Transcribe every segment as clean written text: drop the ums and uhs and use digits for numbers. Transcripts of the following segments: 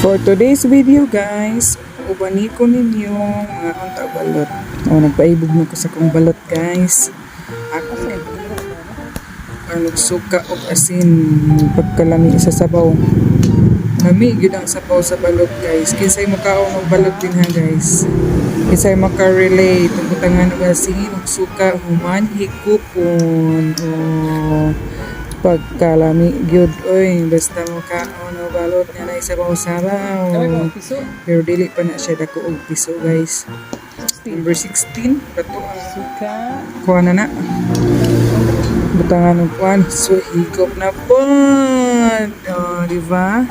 For today's video guys, ubani ko ninyo mga unta balot. Nagpaibog na ko sa kong balot guys. Ako nagsuka og asin pagkalami sa sabaw. Lami gyud ang sabaw sa balot guys. Kinsay makaon og balot din ha guys. Kinsay maka-relate ang butangan og asin ug suka human higupon. Pagkalami gyud oy basta makaon og balot nga na sabaw-sabaw. Pero dili pa na siya dako og piso guys. Number 16 kato ang suka. Kuha na. Butangan ng kuan, so higop na po. Di ba?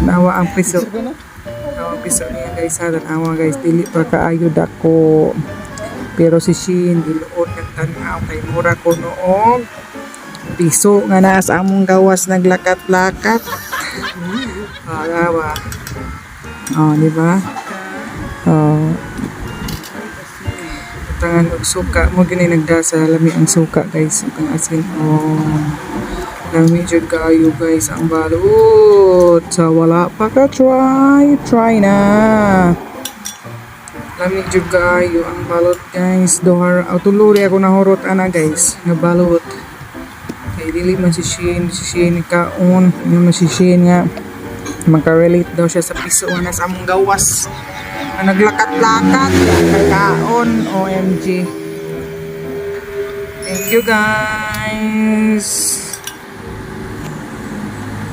Tanawa ang piso. Tanawa ang piso niya guys ha. Tanawa guys, dili pa kaayo dako. Pero si Shin, diluod ng tanaw kay mura ko noong piso nga na sa among gawas naglakat-lakat. Diba? Di ba? Tangan og suka mo gini nagdasa lami ang suka guys ang asin lami jud kaayo guys ang balot sa wala pa ka try na lami jud kaayo ang balot guys dohar tuluri ako nahurot ana guys nga balot kay dili man si Shin kaon man si Shin nga maka-relate daw siya sa piso nga sa among gawas naglakat-lakat kaon OMG. Thank you guys.